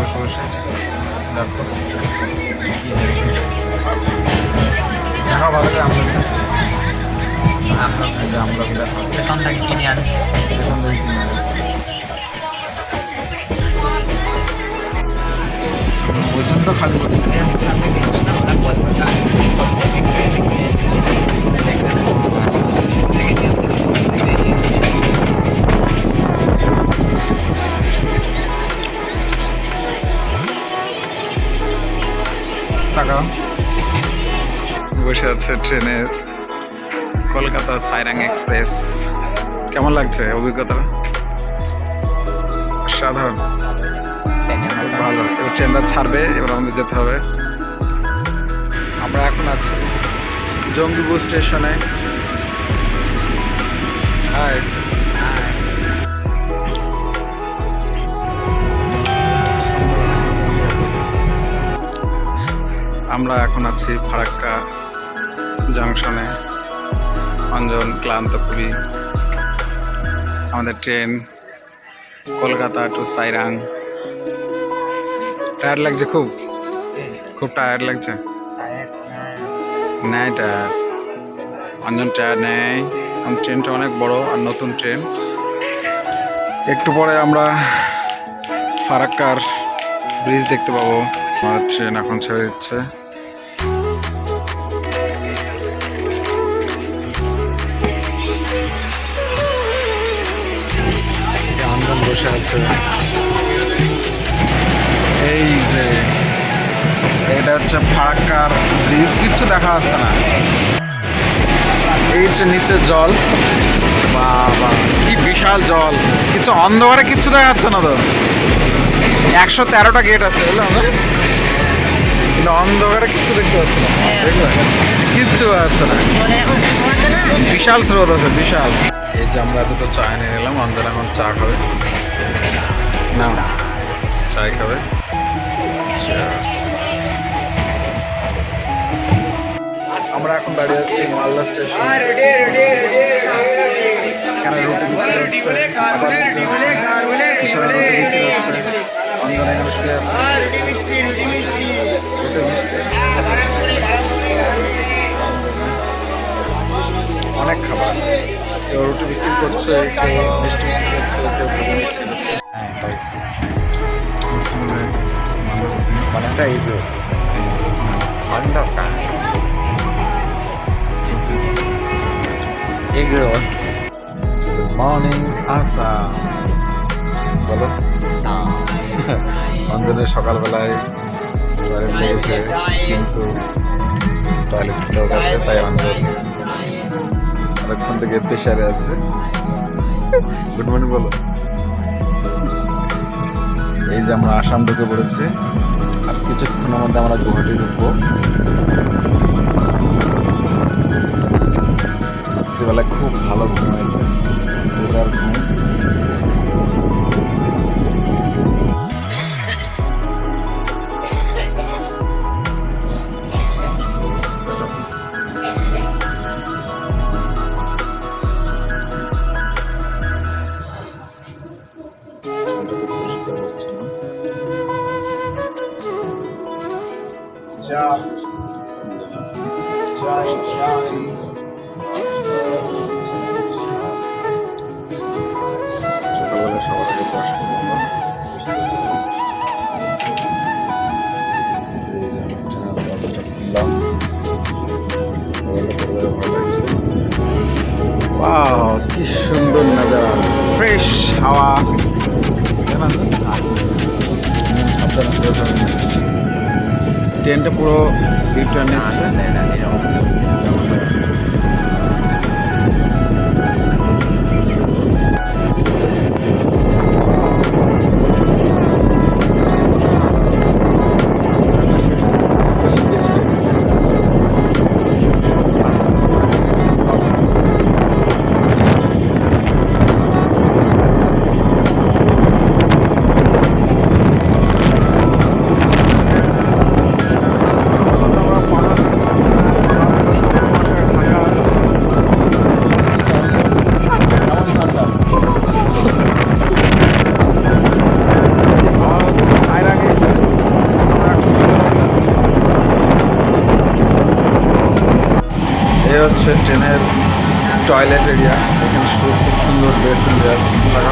বসে বসে দেখো দেখা ভালো করে আমরা পেছন থেকে কিনে আনছি। ওইখান তো খালি করতে টাকা বসে আছে ট্রেনে কলকাতা সাইরাং এক্সপ্রেস। কেমন লাগছে অভিজ্ঞতা? সাধারণ ভালো। এবার ট্রেনটা ছাড়বে, এবার আমাদের যেতে হবে। আমরা এখন আছি জঙ্গিপুর স্টেশনে। হাই, আমরা এখন আছি ফারাক্কা জাংশনে। অঞ্জন ক্লান্ত খুবই। আমাদের train Kolkata to Sairang. Tired লাগছে, খুব খুব টায়ার লাগছে। নেয় টায়ার, অঞ্জন টায়ার নেয়। ট্রেনটা অনেক বড় আর নতুন ট্রেন। একটু পরে আমরা ফারাক্কার ব্রিজ দেখতে পাবো। আমার ট্রেন এখন ছেড়ে দিচ্ছে। অঞ্জন বসে আছে। এই যে এটা হচ্ছে ফারাক্কার ব্রিজ, কিচ্ছু দেখা যাচ্ছে না। এই যে নিচে জল, বাবা কি বিশাল জল, কিছু অন্ধকারে কিচ্ছু দেখা যাচ্ছে না। তো 113টা গেট আছে বুঝলাম, কিন্তু অন্ধকারে কিচ্ছু দেখতে পাচ্ছি না। দেখলে কিচ্ছু যাচ্ছে না, বিশাল স্রোত আছে, বিশাল। এই যে আমরা দুটো চা এনে নিলাম। অন্ধকার এখন চা খাবে না, চাই খাবে। আমরা এখন দাঁড়িয়ে আছি মালদা স্টেশন। এখানে রুটি বিক্রি হচ্ছে, পিছনে রুটি বিক্রি হচ্ছে। অঞ্জন এখানে শুয়ে আছে। রুটি মিষ্টি, অনেক খাবার। কেউ রুটি বিক্রি করছে, কেউ মিষ্টি বিক্রি করছে, কেউ ঘুগনি বিক্রি করছে। অনেকটা এগুলো অন্ধকার এগুলো। মর্নিং আসাম বলো। অঞ্জনের সকালবেলায় টয়লেট লেগেছে, কিন্তু টয়লেট লোক আছে, তাই অঞ্জন অনেকক্ষণ থেকে প্রেশারে আছে। গুড মর্নিং বলো। এই যে আমরা আসাম ঢুকে পড়েছি, আর কিছুক্ষণের মধ্যে আমরা গুয়াহাটি ঢুকবো। রাত্রিবেলায় খুব ভালো ঘুম হয়েছে, দুবার ঘুম। সকালবেলা সবার আগে ব্রাশ করবো আমরা। এই যে আমি দরজাটা খুললাম, ভালো লাগছে। ওয়াও, কি সুন্দর নাজারা, ফ্রেশ হাওয়া। ট্রেনটা পুরো রিটার্ন নিচ্ছে। হচ্ছে ট্রেনের টয়লেট এরিয়া। এখানে খুব সুন্দর বেসিন দেওয়া আছে থাকা।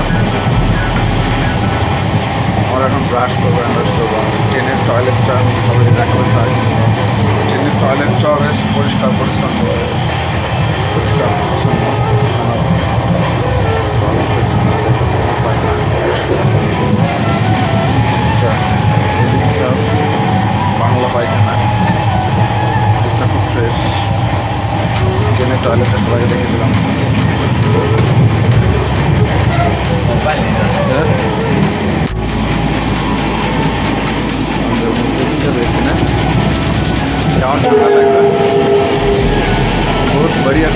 আমরা এখন ব্রাশ করবো, ব্রাশ করবো। ট্রেনের টয়লেটটা আমি সবাই দেখাতে চাই। ট্রেনের টয়লেটটা বেশ পরিষ্কার পরিচ্ছন্ন, পরিষ্কার পরিচ্ছন্ন। বাংলা পায়খানা, এটা খুব ফ্রেশ। ট্রেনের টয়লেটের বাইরে দেখে দিলাম। बहुत बढ़िया